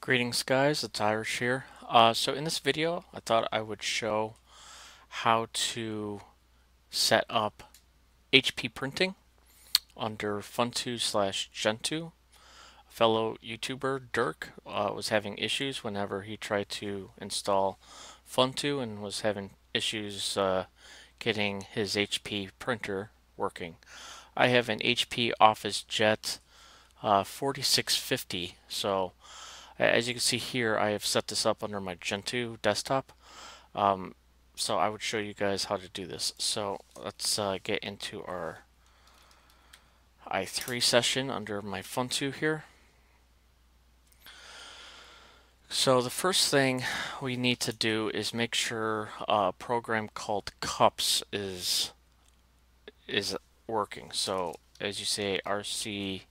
Greetings guys, it's Irish here. So in this video, I thought I would show how to set up HP printing under Funtoo/Gentoo. A fellow YouTuber, Dirk, was having issues whenever he tried to install Funtoo and was having issues getting his HP printer working. I have an HP Office Jet 4650, so as you can see here, I have set this up under my Gentoo desktop. Um, so I would show you guys how to do this. So let's get into our i3 session under my Funtoo here. So the first thing we need to do is make sure a program called cups is working. So as you say, rc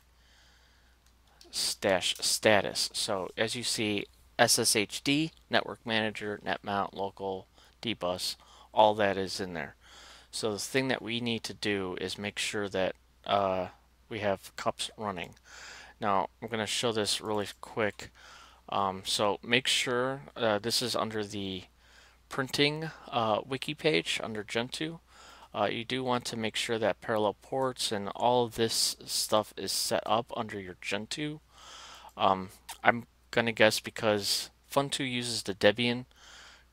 status. So as you see, SSHD, Network Manager, NetMount, Local, dbus, all that is in there. So the thing that we need to do is make sure that we have cups running. Now I'm going to show this really quick. So make sure this is under the printing wiki page under Gentoo. You do want to make sure that parallel ports and all of this stuff is set up under your Gentoo. I'm gonna guess because Funtoo uses the Debian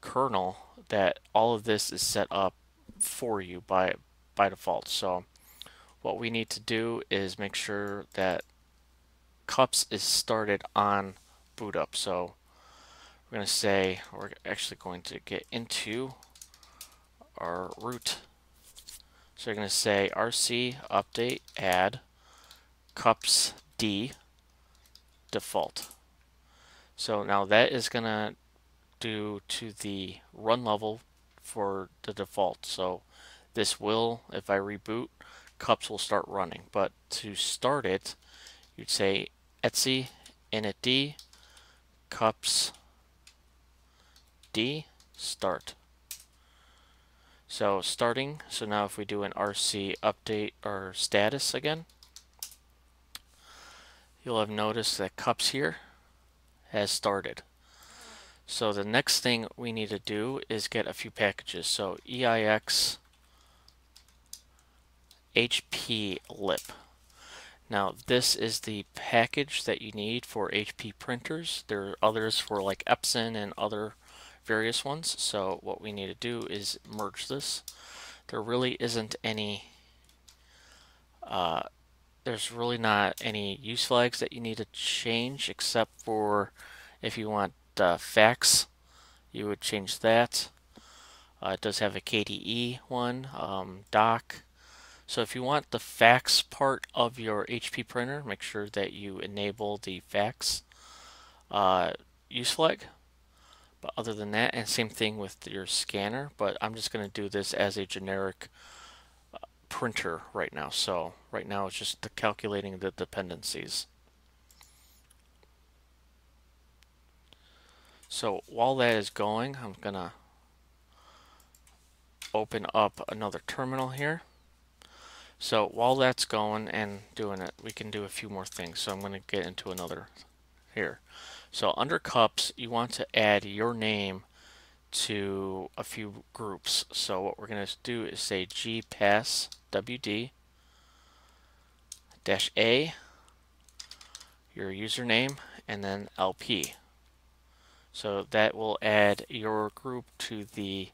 kernel that all of this is set up for you by default. So what we need to do is make sure that cups is started on boot up. So we're going to say we're actually going to get into our root. So you're going to say rc update add cups d default. So now that is going to do to the run level for the default. So this will, if I reboot, cups will start running. But to start it, you'd say etc init cups d start. So starting, so now if we do an rc update or status again, you'll have noticed that cups here has started. So the next thing we need to do is get a few packages. So EIX HP lip. Now this is the package that you need for HP printers. There are others for like Epson and other various ones. So what we need to do is merge this. There really isn't any there's really not any use flags that you need to change, except for if you want fax, you would change that. It does have a KDE one, doc. So if you want the fax part of your HP printer, make sure that you enable the fax use flag. But other than that, and same thing with your scanner, but I'm just going to do this as a generic printer right now. So right now it's just calculating the dependencies. So while that is going, I'm gonna open up another terminal here. So while that's going and doing it, we can do a few more things. So I'm going to get into another here. So under cups, you want to add your name to a few groups. So what we're going to do is say gpasswd -a, your username, and then LP. So that will add your group to the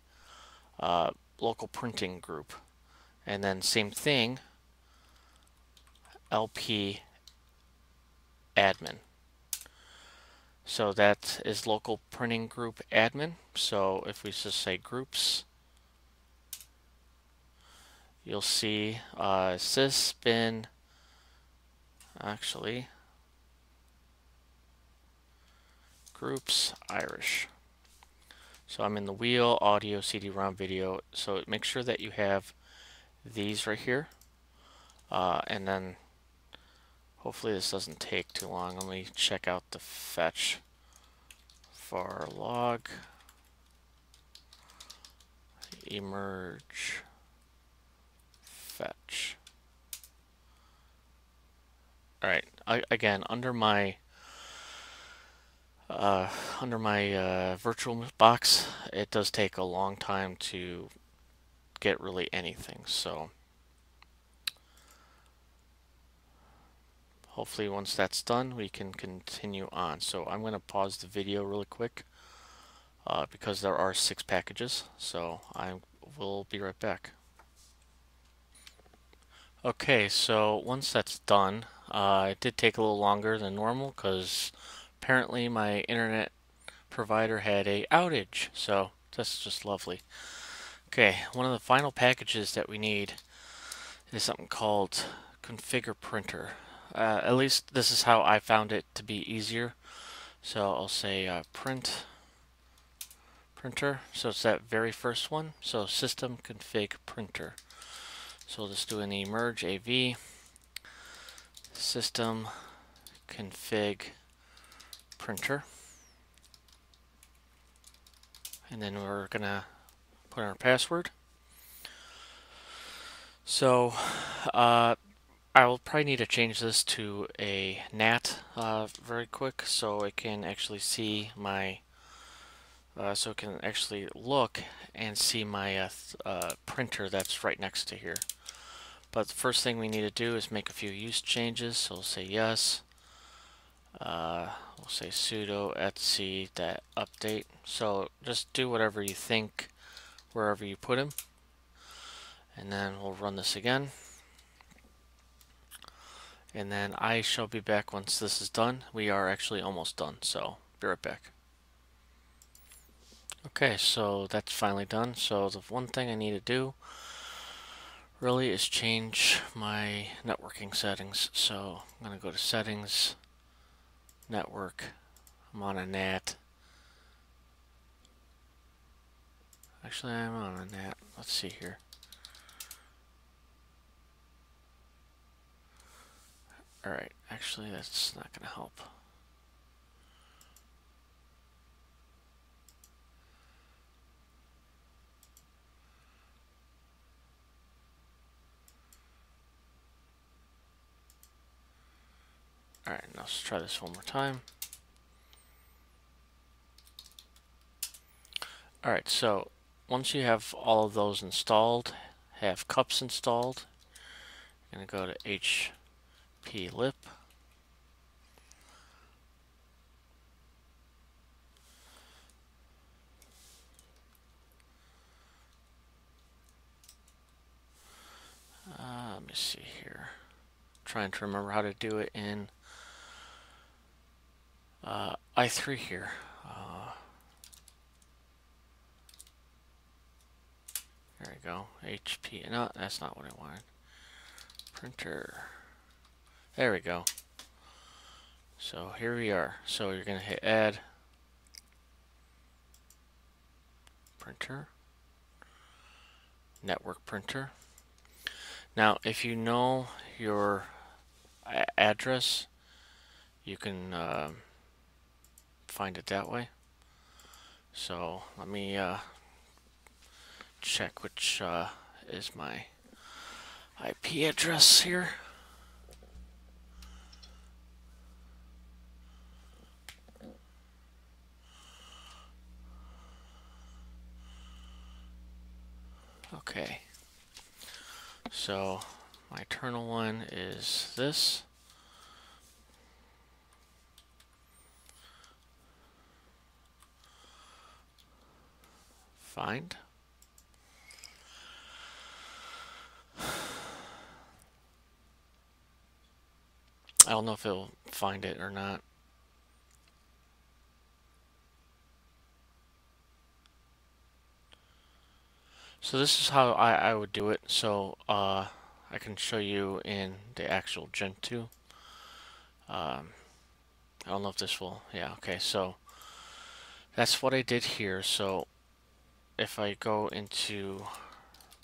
local printing group. And then same thing, LP admin. So that is local printing group admin. So if we just say groups, you'll see sysbin, actually, groups Irish. So I'm in the wheel, audio, CD-ROM, video. So make sure that you have these right here. And then hopefully this doesn't take too long. Let me check out the fetch var log emerge fetch. Alright, again, under my under my virtual box, it does take a long time to get really anything. So hopefully once that's done, we can continue on. So I'm going to pause the video really quick because there are 6 packages. So I will be right back. Okay, so once that's done, it did take a little longer than normal because apparently my internet provider had a outage. So that's just lovely. Okay, one of the final packages that we need is something called configure printer. At least this is how I found it to be easier. So I'll say print printer. So it's that very first one. So system config printer. So we'll just do an merge AV system config printer. And then we're gonna put in our password. So I will probably need to change this to a NAT very quick so it can actually see my so it can actually look and see my printer that's right next to here. But the first thing we need to do is make a few use changes. So we'll say yes. We'll say sudo etc that update. So just do whatever you think wherever you put him. And then we'll run this again. And then I shall be back once this is done. We are actually almost done, so be right back. Okay, so that's finally done. So the one thing I need to do really is change my networking settings. So I'm going to go to settings, network, I'm on a NAT. Actually, I'm on a NAT. Let's see here. Alright, actually that's not going to help. Alright, now let's try this one more time. Alright, so once you have all of those installed, have cups installed, you're going to go to hplib. Let me see here. Trying to remember how to do it in i3 here. There we go. HP. No, that's not what I wanted. Printer. There we go. So here we are. So you're going to hit add printer, network printer. Now, if you know your address, you can find it that way. So let me check which is my IP address here. Okay, so my internal one is this. Find. I don't know if it'll find it or not. So this is how I would do it. So I can show you in the actual Gentoo. I don't know if this will, yeah, okay, so that's what I did here. So if I go into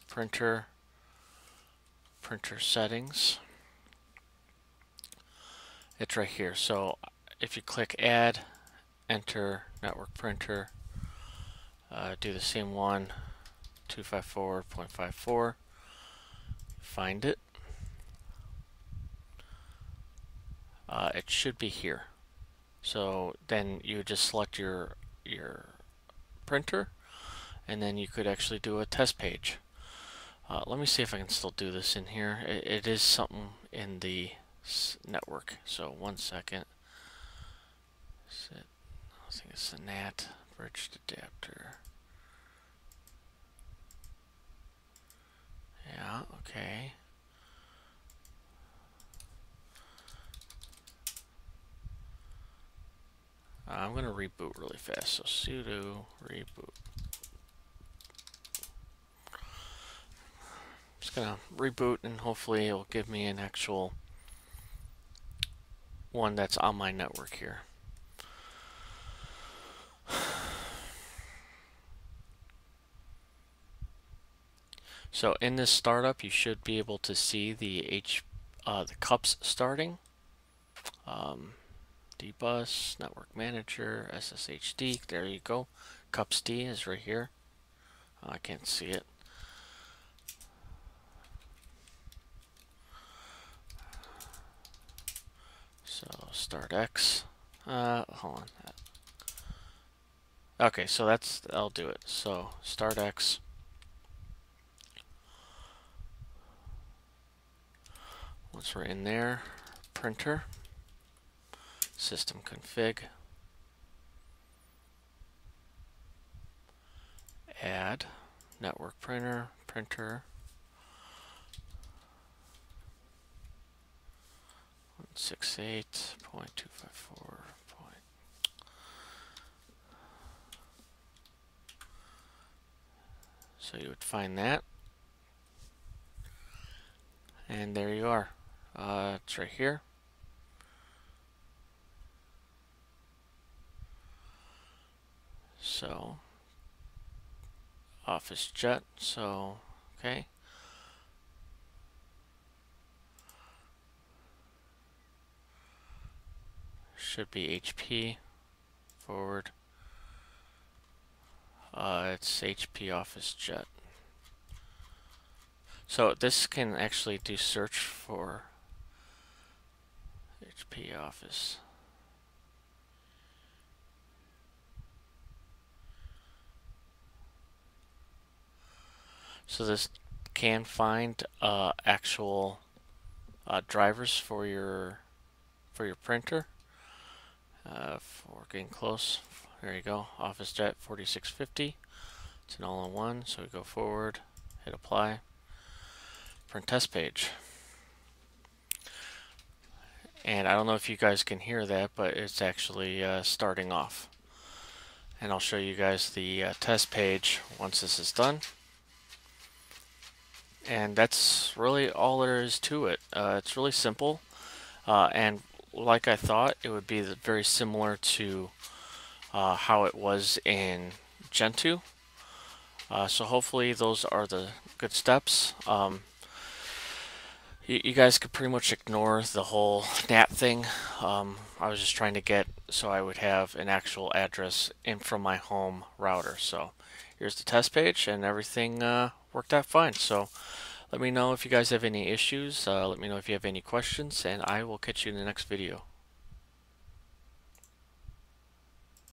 printer settings, it's right here. So if you click add, enter network printer, do the same one, 254.54, find it. It should be here. So then you would just select your printer, and then you could actually do a test page. Let me see if I can still do this in here. It is something in the network, so 1 second. I think it's the NAT bridge adapter. Yeah, okay. I'm going to reboot really fast, so sudo reboot. Just going to reboot, and hopefully it'll give me an actual one that's on my network here. So in this startup, you should be able to see the cups starting. Dbus, Network Manager, SSHD. There you go. Cups D is right here. I can't see it. So start X. Hold on. Okay, so I'll do it. So start X. Once we're in there, printer, system config, add, network printer, 168.254. So you would find that, and there you are. It's right here. So Office Jet. So okay. Should be HP forward. It's HP Office Jet. So this can actually do search for HP Office. So this can find actual drivers for your printer. For getting close, there you go. Office Jet 4650. It's an all-in-one. So we go forward, hit apply, print test page. And I don't know if you guys can hear that, but it's actually starting off. And I'll show you guys the test page once this is done. And that's really all there is to it. It's really simple, and like I thought, it would be very similar to how it was in Gentoo. So hopefully those are the good steps. You guys could pretty much ignore the whole NAT thing. I was just trying to get so I would have an actual address in from my home router. So here's the test page, and everything worked out fine. So let me know if you guys have any issues. Let me know if you have any questions, and I will catch you in the next video.